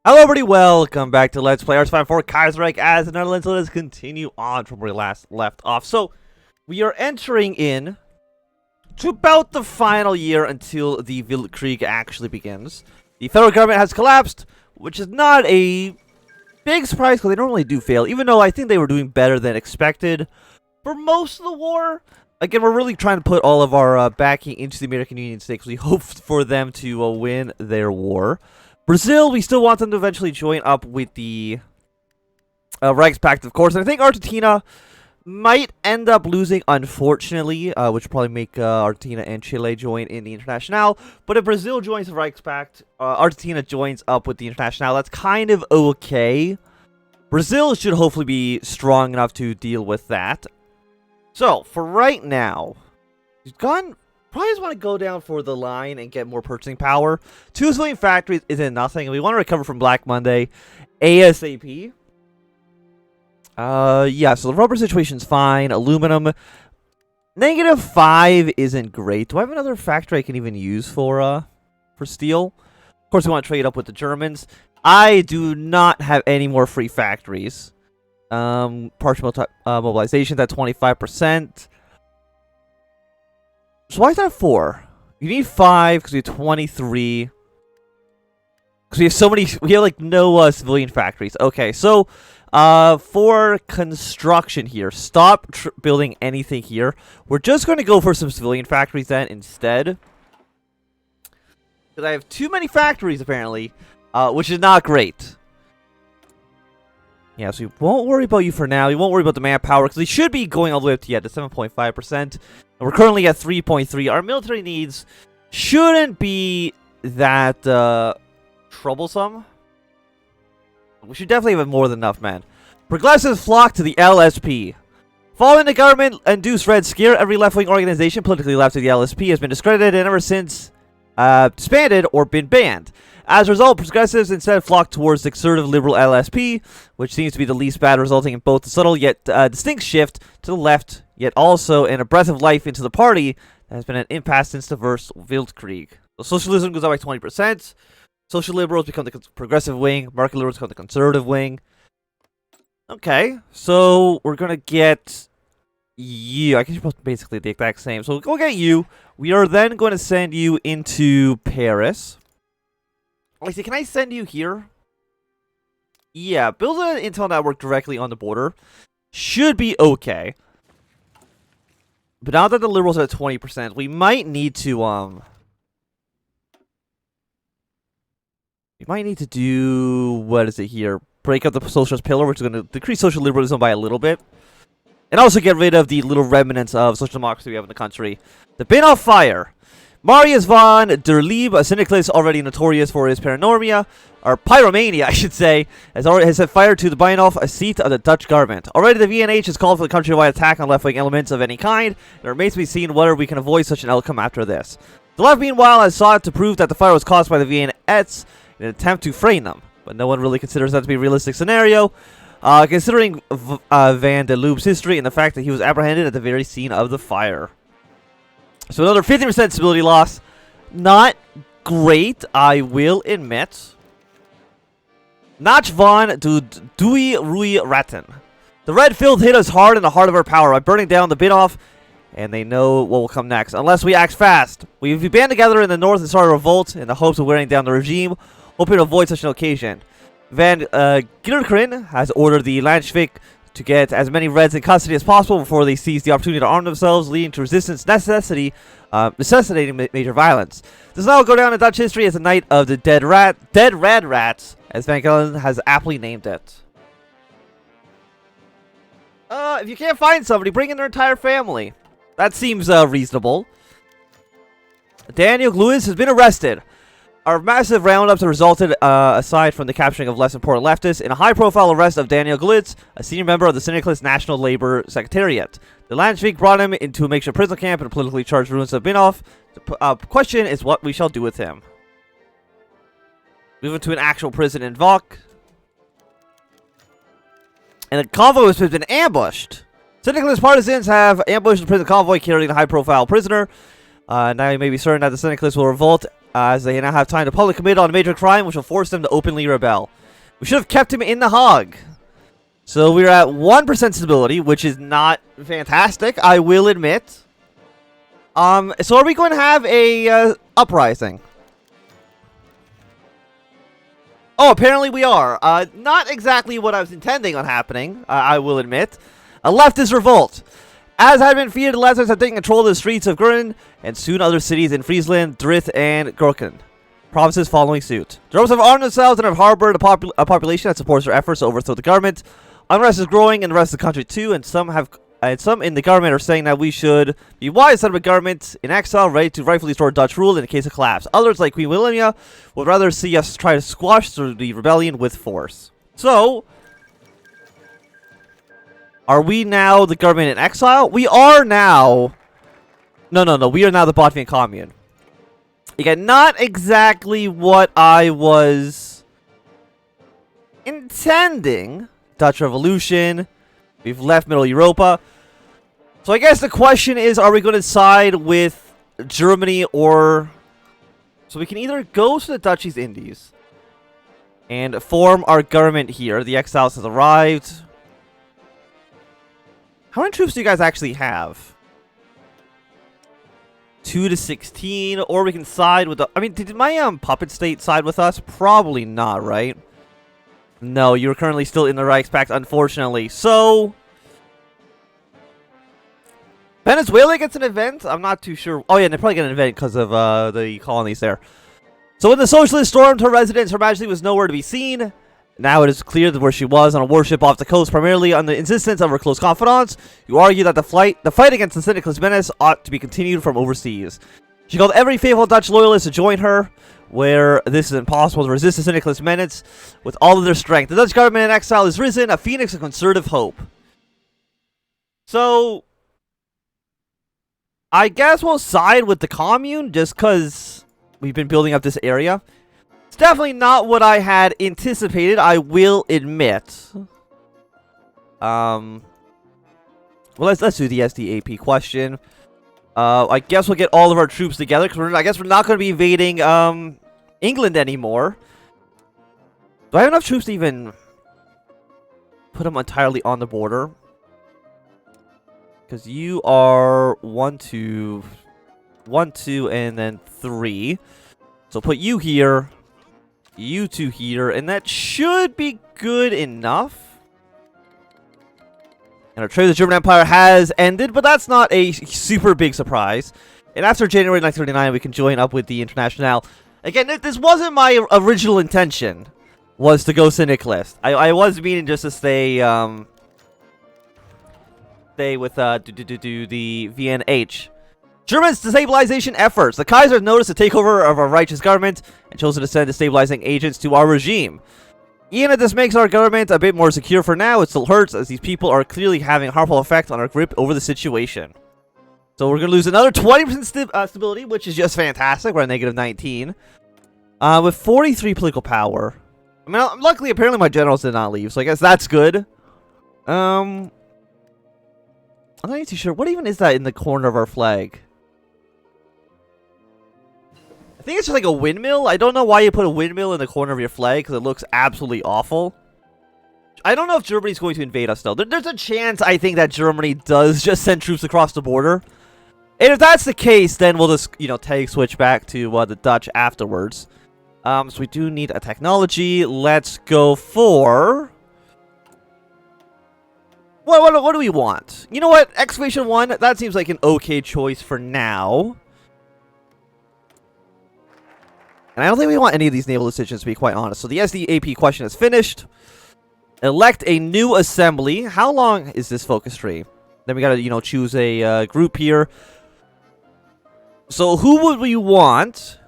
Hello everybody, welcome back to Let's Play HOI4 Kaiserreich as the Netherlands. Let us continue on from where we last left off. So, we are entering in to about the final year until the Weltkrieg actually begins. The federal government has collapsed, which is not a big surprise because they normally do fail, even though I think they were doing better than expected for most of the war. Again, we're really trying to put all of our backing into the American Union States. We hope for them to win their war. Brazil, we still want them to eventually join up with the Reichstag, of course. And I think Argentina might end up losing, unfortunately, which will probably make Argentina and Chile join in the International. But if Brazil joins the Reichstag, Argentina joins up with the International. That's kind of okay. Brazil should hopefully be strong enough to deal with that. So, for right now, he's gone. Probably just want to go down for the line and get more purchasing power. 2 civilian factories isn't nothing. We want to recover from Black Monday ASAP. Yeah, so the rubber situation's fine. Aluminum. -5 isn't great. Do I have another factory I can even use for steel? Of course, we want to trade up with the Germans. I do not have any more free factories. Partial mobilization's at 25%. So why is that 4? You need 5 because we have 23. Because we have so many. We have like no civilian factories. Okay, so for construction here, stop building anything here. We're just going to go for some civilian factories then instead. Because I have too many factories apparently, which is not great. Yeah, so we won't worry about you for now. We won't worry about the manpower because they should be going all the way up to 7.5%. And we're currently at 3.3. Our military needs shouldn't be that troublesome. We should definitely have more than enough men. Progressives flock to the LSP. Following the government-induced Red Scare, every left-wing organization politically left of the LSP has been discredited and ever since disbanded or been banned. As a result, progressives instead flock towards the conservative liberal LSP, which seems to be the least bad, resulting in both the subtle yet distinct shift to the left, yet also in a breath of life into the party that has been an impasse since the first Weltkrieg. So socialism goes up by 20%. Social liberals become the progressive wing. Market liberals become the conservative wing. Okay, so we're going to get you. I guess you're both basically the exact same. So we'll get you. We are then going to send you into Paris. Actually, can I send you here? Yeah, build an intel network directly on the border. Should be okay. But now that the liberals are at 20%, we might need to, we might need to do, what is it here? Break up the socialist pillar, which is going to decrease social liberalism by a little bit. And also get rid of the little remnants of social democracy we have in the country. The Bahnhof Fire. Marius von der Lieb, a syndicalist already notorious for his paranormia, or pyromania, I should say, has set fire to the Bahnhof, a seat of the Dutch government. Already the VNH has called for the countrywide attack on left-wing elements of any kind. It remains to be seen whether we can avoid such an outcome after this. The left, meanwhile, has sought to prove that the fire was caused by the VNS in an attempt to frame them, but no one really considers that to be a realistic scenario, considering Van der Lub's history and the fact that he was apprehended at the very scene of the fire. So another 50% stability loss. Not great, I will admit. Nach von WWII Ratten. The red field hit us hard in the heart of our power by burning down the Bahnhof, and they know what will come next. Unless we act fast. We've band together in the north and start a revolt in the hopes of wearing down the regime, hoping to avoid such an occasion. Van Gierkeren has ordered the Landschvik to get as many Reds in custody as possible before they seize the opportunity to arm themselves, leading to resistance necessitating major violence. This now will go down in Dutch history as the Night of the Dead Red Rats, as Van Galen has aptly named it. If you can't find somebody, bring in their entire family. That seems reasonable. Daniel Lewis has been arrested. Our massive roundups have resulted, aside from the capturing of less important leftists, in a high-profile arrest of Daniel Glitz, a senior member of the Syndicalist National Labor Secretariat. The Landschvik brought him into a makeshift prison camp in the politically charged ruins of Bahnhof. The question is what we shall do with him. Move him to an actual prison in Vok. And the convoy has been ambushed. Syndicalist partisans have ambushed the prison convoy carrying a high-profile prisoner. Now you may be certain that the Syndicalists will revolt as they now have time to publicly commit on a major crime, which will force them to openly rebel. We should have kept him in the hog. So we're at 1% stability, which is not fantastic, I will admit. So are we going to have a uprising? Oh, apparently we are. Not exactly what I was intending on happening, I will admit. A leftist revolt. As had been feared, the Lazarus have taken control of the streets of Gurren, and soon other cities in Friesland, Drith, and Gorken. Provinces following suit. The Germans have armed themselves and have harbored a population that supports their efforts to overthrow the government. Unrest is growing in the rest of the country too, and some in the government are saying that we should be wise out of a government in exile, ready to rightfully restore Dutch rule in the case of collapse. Others, like Queen Wilhelmina, would rather see us try to squash through the rebellion with force. So, are we now the government in exile? We are now... No. We are now the Botvian Commune. Again, not exactly what I was intending. Dutch Revolution. We've left Middle Europa. So I guess the question is, are we going to side with Germany or... So we can either go to the Dutch East Indies and form our government here. The exiles has arrived. How many troops do you guys actually have? 2 to 16, or we can side with the... I mean, did my puppet state side with us? Probably not, right? No, you're currently still in the Reichstag, unfortunately. So... Venezuela gets an event? I'm not too sure. Oh yeah, they probably get an event because of the colonies there. So when the socialists stormed her residence, Her Majesty was nowhere to be seen. Now it is clear that where she was, on a warship off the coast, primarily on the insistence of her close confidants. You argue that the fight against the syndicalist menace ought to be continued from overseas. She called every faithful Dutch loyalist to join her, where this is impossible to resist the syndicalist menace with all of their strength. The Dutch government in exile is risen, a phoenix of conservative hope. So, I guess we'll side with the commune, just because we've been building up this area. It's definitely not what I had anticipated, I will admit. Well, let's do the SDAP question. I guess we'll get all of our troops together, because I guess we're not going to be invading England anymore. Do I have enough troops to even put them entirely on the border? Because you are 1, 2, and then 3. So put you here. You 2 here, and that should be good enough. And our trade with the German Empire has ended, but that's not a super big surprise. And after January 1939, we can join up with the Internationale. Again, this wasn't my original intention, was to go syndicalist. I was meaning just to stay with the VNH. Germans' destabilization efforts. The Kaiser has noticed the takeover of our righteous government and chosen to send destabilizing agents to our regime. Even if this makes our government a bit more secure for now, it still hurts as these people are clearly having a harmful effect on our grip over the situation. So we're going to lose another 20% stability, which is just fantastic. We're at negative 19. With 43 political power. I mean, luckily, apparently my generals did not leave, so I guess that's good. I'm not too sure. What even is that in the corner of our flag? I think it's just like a windmill. I don't know why you put a windmill in the corner of your flag, because it looks absolutely awful. I don't know if Germany's going to invade us, though. There's a chance, I think, that Germany does just send troops across the border. And if that's the case, then we'll just, tag switch back to the Dutch afterwards. So we do need a technology. Let's go for... What do we want? You know what? Excavation 1, that seems like an okay choice for now. And I don't think we want any of these naval decisions, to be quite honest. So the SDAP question is finished. Elect a new assembly. How long is this focus tree? Then we gotta, choose a group here. So who would we want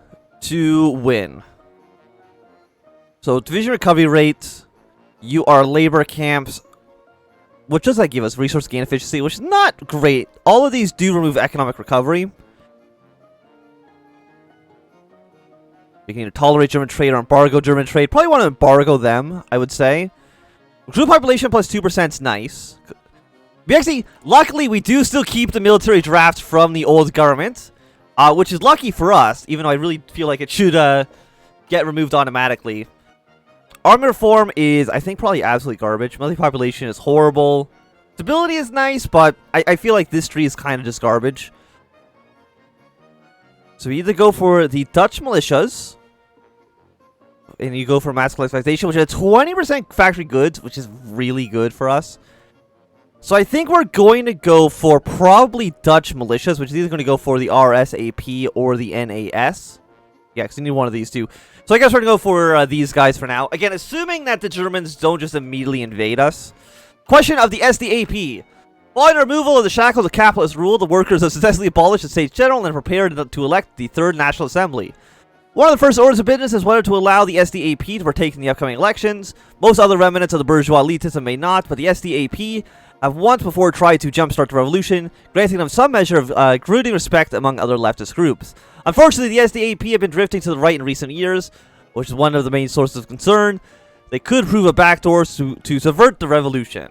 to win? So division recovery rate. You are labor camps. What does that give us? Resource gain efficiency, which is not great. All of these do remove economic recovery. We can either tolerate German trade or embargo German trade. Probably want to embargo them, I would say. Group population plus 2% is nice. We actually, luckily, we do still keep the military draft from the old government. which is lucky for us, even though I really feel like it should get removed automatically. Army reform is, I think, probably absolutely garbage. Monthly population is horrible. Stability is nice, but I feel like this tree is kind of just garbage. So we either go for the Dutch militias, and you go for mass collectivization, which is 20% factory goods, which is really good for us. So I think we're going to go for probably Dutch militias, which is either going to go for the RSAP or the NAS. Yeah, because you need one of these two. So I guess we're going to go for these guys for now. Again, assuming that the Germans don't just immediately invade us. Question of the SDAP. Following the removal of the shackles of capitalist rule, the workers have successfully abolished the States General and prepared to elect the Third National Assembly. One of the first orders of business is whether to allow the SDAP to partake in the upcoming elections. Most other remnants of the bourgeois elitism may not, but the SDAP have once before tried to jumpstart the revolution, granting them some measure of brooding respect among other leftist groups. Unfortunately, the SDAP have been drifting to the right in recent years, which is one of the main sources of concern. They could prove a backdoor to subvert the revolution.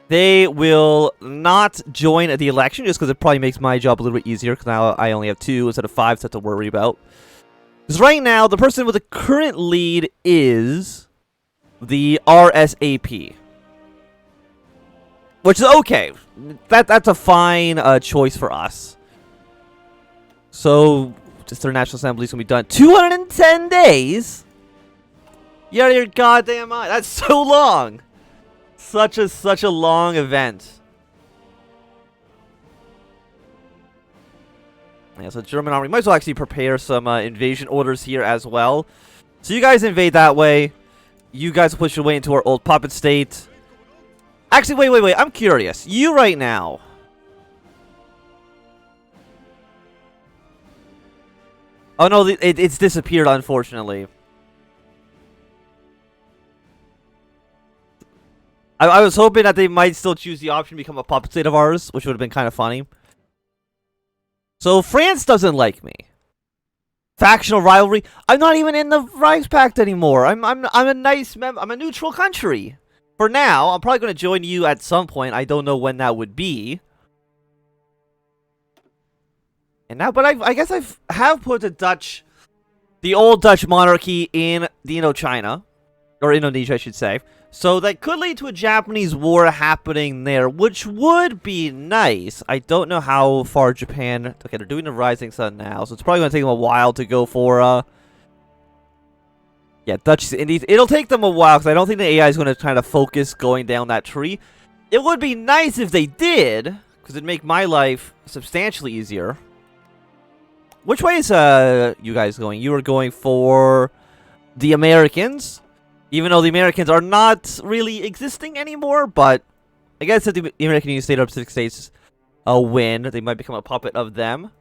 They will not join the election just because it probably makes my job a little bit easier, because now I only have 2 instead of 5 to worry about. Because right now, the person with the current lead is the RSAP. Which is okay. That's a fine choice for us. So, just their National Assembly is going to be done. 210 days? You're out of your goddamn mind. That's so long. Such a long event. Yeah, so German army might as well actually prepare some invasion orders here as well. So you guys invade that way. You guys push your way into our old puppet state. Actually, wait. I'm curious. You right now. Oh no, it's disappeared, unfortunately. I was hoping that they might still choose the option to become a puppet state of ours, which would have been kind of funny. So France doesn't like me. Factional rivalry. I'm not even in the Reichstag anymore. I'm a nice member. I'm a neutral country. For now, I'm probably going to join you at some point. I don't know when that would be. And now, but I guess I have put the old Dutch monarchy in the Indochina, or Indonesia, I should say. So that could lead to a Japanese war happening there, which would be nice. I don't know how far Japan. Okay, they're doing the Rising Sun now, so it's probably going to take them a while to go for. Yeah, Dutch Indies. It'll take them a while because I don't think the AI is going to kind of focus going down that tree. It would be nice if they did, because it'd make my life substantially easier. Which way is you guys going? You are going for the Americans, even though the Americans are not really existing anymore. But I guess if the American United States or Pacific States win, they might become a puppet of them,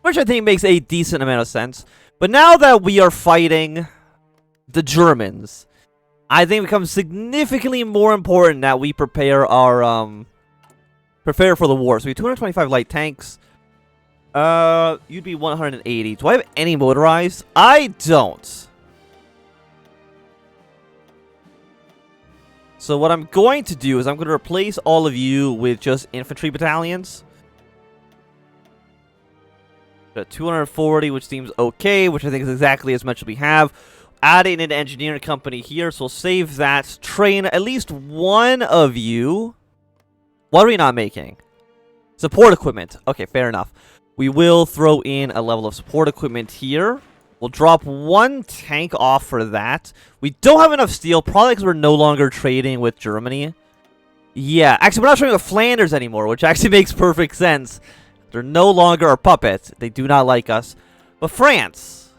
which I think makes a decent amount of sense. But now that we are fighting the Germans, I think it becomes significantly more important that we prepare our prepare for the war. So we have 225 light tanks. You'd be 180. Do I have any motorized? I don't. So what I'm going to do is I'm going to replace all of you with just infantry battalions. Got 240, which seems okay, which I think is exactly as much as we have. Adding an engineering company here, so we'll save that. Train at least one of you. What are we not making? Support equipment. Okay, fair enough. We will throw in a level of support equipment here. We'll drop 1 tank off for that. We don't have enough steel, probably because we're no longer trading with Germany. Yeah, actually, we're not trading with Flanders anymore, which actually makes perfect sense. They're no longer our puppets. They do not like us. But France.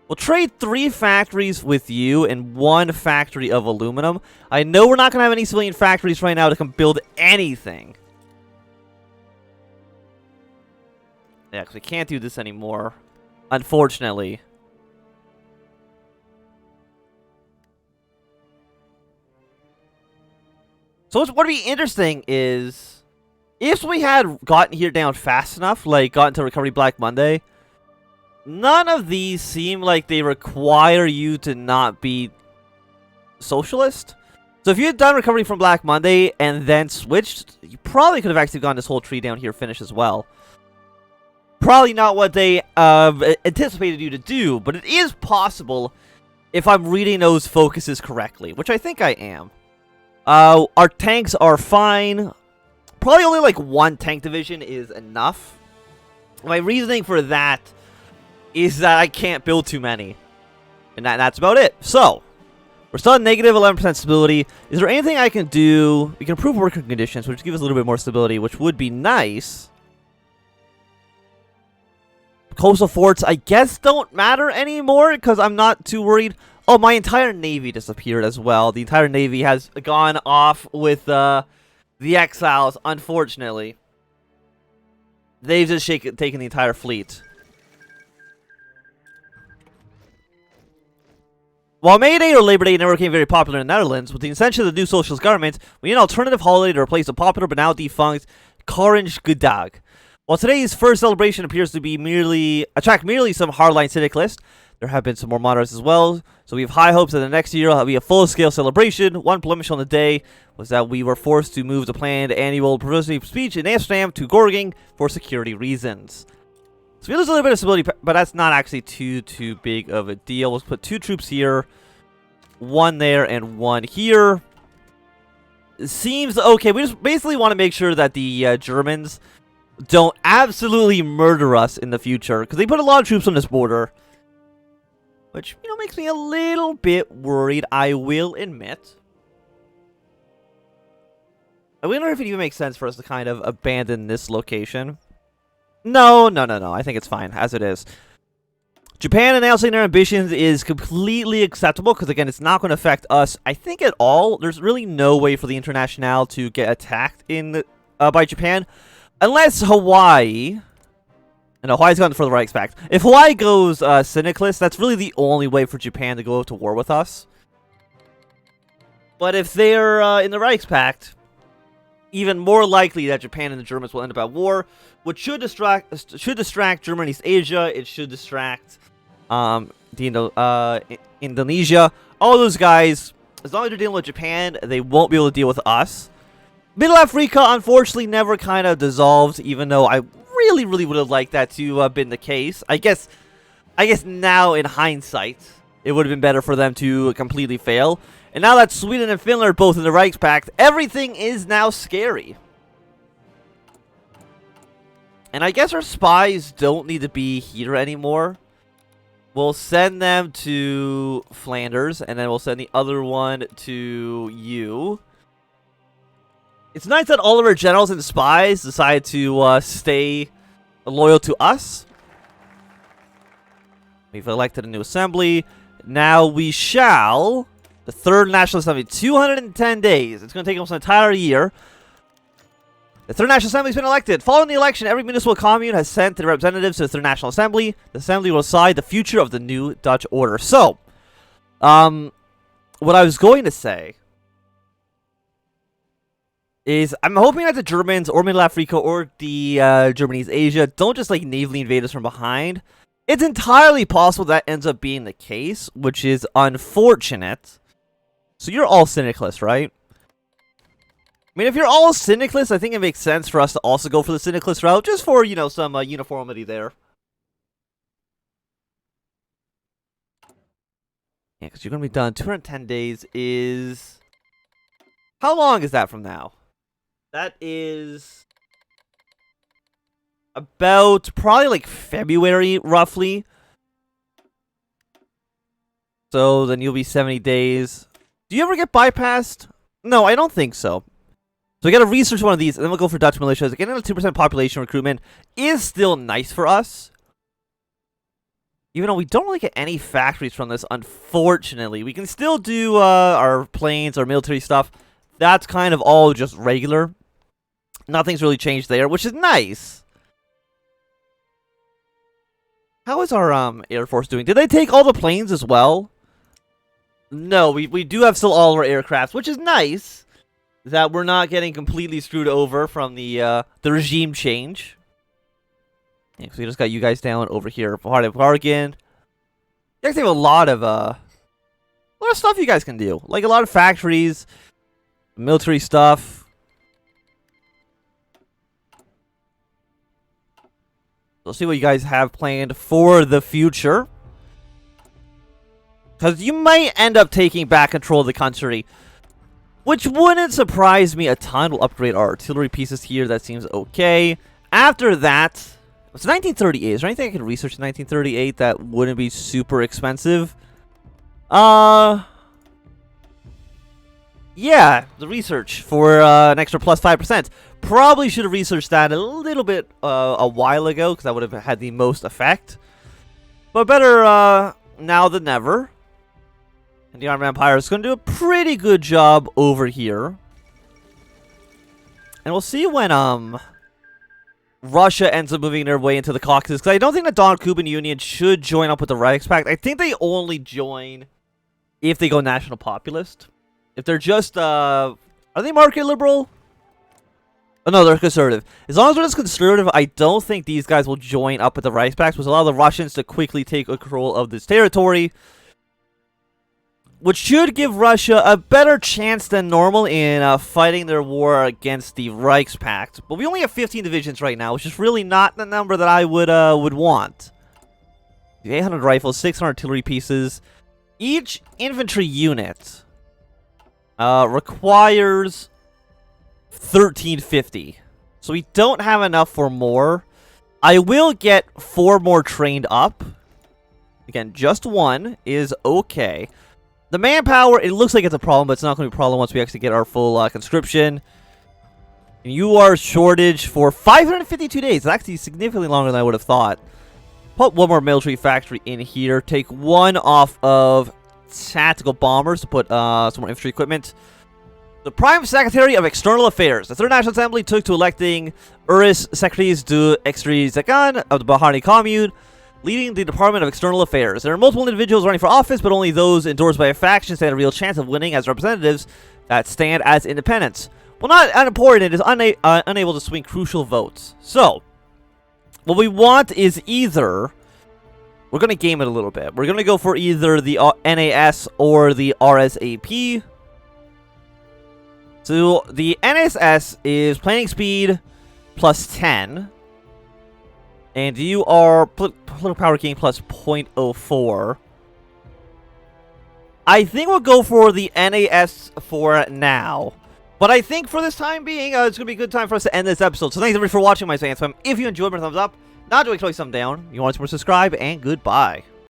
We'll trade 3 factories with you and 1 factory of aluminum. I know we're not going to have any civilian factories right now to come build anything. Yeah, because we can't do this anymore. Unfortunately. So what would be interesting is, if we had gotten here down fast enough, like gotten to Recovery Black Monday, none of these seem like they require you to not be socialist. So if you had done Recovery from Black Monday and then switched, you probably could have actually gotten this whole tree down here finished as well. Probably not what they anticipated you to do, but it is possible if I'm reading those focuses correctly, which I think I am. Our tanks are fine. Probably only like one tank division is enough. My reasoning for that is that I can't build too many. And that's about it. So, we're still at negative 11% stability. Is there anything I can do? We can improve working conditions, which give us a little bit more stability, which would be nice. Coastal forts, I guess, don't matter anymore because I'm not too worried. Oh, my entire navy disappeared as well. The entire navy has gone off with the Exiles, unfortunately. They've just taken the entire fleet. While May Day or Labor Day never became very popular in the Netherlands, with the ascension of the new socialist government, we need an alternative holiday to replace the popular but now defunct Koningsdag. While today's first celebration appears to attract merely some hardline syndicalists, there have been some more moderates as well, so we have high hopes that the next year will be a full-scale celebration. One blemish on the day was that we were forced to move the planned annual provincial speech in Amsterdam to Gorging for security reasons. So we lose a little bit of stability, but that's not actually too big of a deal. Let's put 2 troops here, 1 there, and 1 here. It seems okay. We just basically want to make sure that the Germans don't absolutely murder us in the future, because they put a lot of troops on this border, which, you know, makes me a little bit worried, I will admit. I wonder if it even makes sense for us to kind of abandon this location. No. I think it's fine, as it is. Japan announcing their ambitions is completely acceptable, because, again, it's not going to affect us, I think, at all. There's really no way for the Internationale to get attacked by Japan, unless Hawaii... And Hawaii's gone for the Reichstag. If Hawaii goes syndicalist, that's really the only way for Japan to go to war with us. But if they're in the Reichstag, even more likely that Japan and the Germans will end up at war, which should distract Germany, East Asia. It should distract Indonesia. All those guys, as long as they're dealing with Japan, they won't be able to deal with us. Middle Africa, unfortunately, never kind of dissolved, even though I really would have liked that to have been the case. I guess now in hindsight, it would have been better for them to completely fail. And now that Sweden and Finland are both in the Reichspakt, everything is now scary. And I guess our spies don't need to be here anymore. We'll send them to Flanders, and then we'll send the other one to you. It's nice that all of our generals and spies decide to stay loyal to us. We've elected a new assembly. Now we shall... The Third National Assembly, 210 days. It's going to take almost an entire year. The Third National Assembly has been elected. Following the election, every municipal commune has sent their representatives to the Third National Assembly. The Assembly will decide the future of the new Dutch order. So, what I was going to say is I'm hoping that the Germans or Middle Africa or the Germany's Asia don't just like navally invade us from behind. It's entirely possible that ends up being the case, which is unfortunate. So you're all syndicalists, right? I mean, if you're all syndicalists, I think it makes sense for us to also go for the syndicalist route, just for, you know, some uniformity there. Yeah, because you're going to be done. 210 days is... How long is that from now? That is... about probably like February, roughly. So then you'll be 70 days. Do you ever get bypassed? No, I don't think so. So we gotta research one of these, and then we'll go for Dutch militias. Getting a 2% population recruitment is still nice for us. Even though we don't really get any factories from this, unfortunately. We can still do our planes, our military stuff. That's kind of all just regular. Nothing's really changed there, which is nice. How is our Air Force doing? Did they take all the planes as well? No, we do have still all of our aircrafts, which is nice. That we're not getting completely screwed over from the regime change. Yeah, so we just got you guys down over here. Hard of bargain. You guys have a lot of stuff you guys can do. Like a lot of factories, military stuff. Let's see what you guys have planned for the future. Because you might end up taking back control of the country. Which wouldn't surprise me a ton. We'll upgrade our artillery pieces here. That seems okay. After that, it's 1938. Is there anything I can research in 1938 that wouldn't be super expensive? Yeah, the research for an extra plus 5%. Probably should have researched that a little bit a while ago, because that would have had the most effect. But better now than never. And the Ottoman Empire is going to do a pretty good job over here. And we'll see when Russia ends up moving their way into the Caucasus. Because I don't think the Don-Kuban Union should join up with the Reichstag. I think they only join if they go national populist. If they're just, are they market liberal? Oh, no, they're conservative. As long as they're just conservative, I don't think these guys will join up with the Reichspact, which will allow the Russians to quickly take control of this territory. Which should give Russia a better chance than normal in fighting their war against the Reichspact. But we only have 15 divisions right now, which is really not the number that I would want. 800 rifles, 600 artillery pieces. Each infantry unit requires 1350. So we don't have enough for more. I will get 4 more trained up. Again, just 1 is okay. The manpower, it looks like it's a problem, but it's not going to be a problem once we actually get our full conscription. You are shortage for 552 days. It's actually significantly longer than I would have thought. Put 1 more military factory in here. Take 1 off of tactical bombers to put some more infantry equipment. The Prime Secretary of External Affairs. The Third National Assembly took to electing Uris Secretaries du Extérieur of the Bahari Commune, leading the Department of External Affairs. There are multiple individuals running for office, but only those endorsed by a faction stand a real chance of winning as representatives that stand as independents. Well, not unimportant, it is unable to swing crucial votes. So, what we want is either... We're going to game it a little bit. We're going to go for either the NAS or the RSAP. So, the NSS is planning speed plus 10. And you are political power gain plus 0.04. I think we'll go for the NAS for now. But I think for this time being, it's going to be a good time for us to end this episode. So thanks everybody for watching my Science Fam. If you enjoyed, give me a thumbs up. Not doing, click thumb down. You want to subscribe, and goodbye.